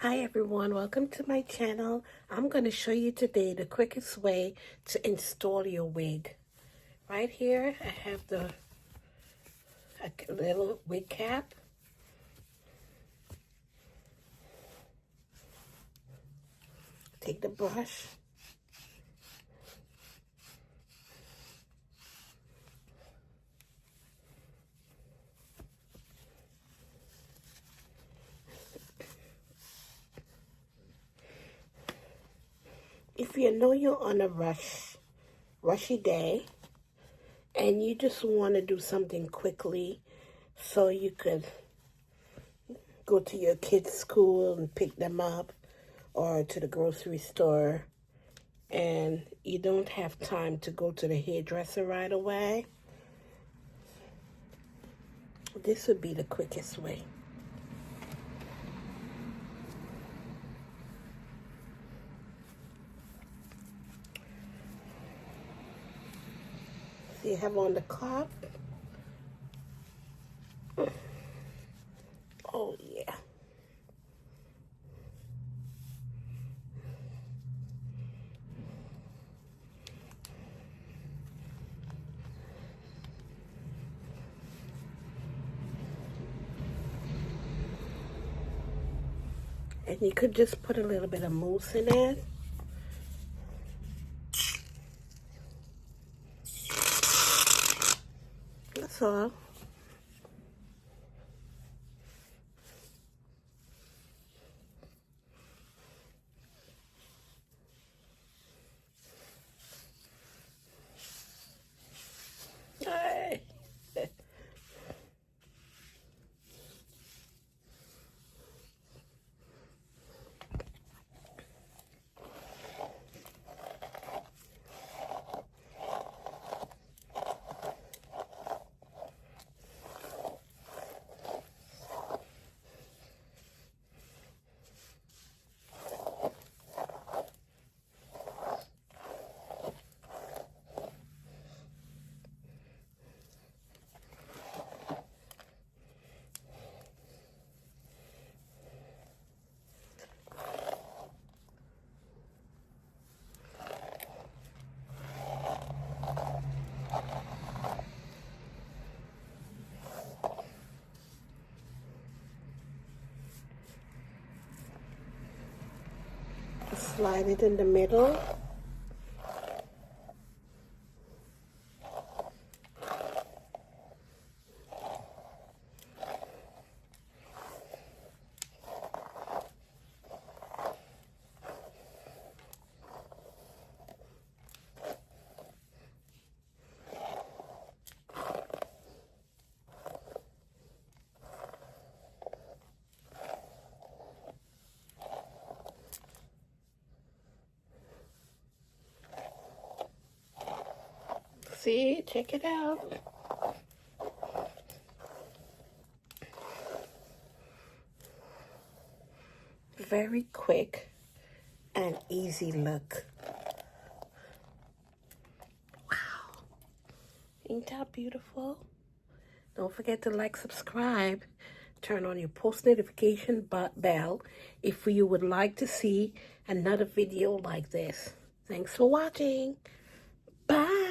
Hi everyone, welcome to my channel. I'm going to show you today the quickest way to install your wig. Right here I have a little wig cap. Take the brush. If you know you're on a rushy day and you just want to do something quickly so you could go to your kids' school and pick them up, or to the grocery store, and you don't have time to go to the hairdresser right away, this would be the quickest way. So you have on the cap. Oh yeah. And you could just put a little bit of mousse in it. That's all. Alright. Slide it in the middle. See, check it out. Very quick and easy look. Wow. Ain't that beautiful? Don't forget to like, subscribe, turn on your post notification bell if you would like to see another video like this. Thanks for watching. Bye.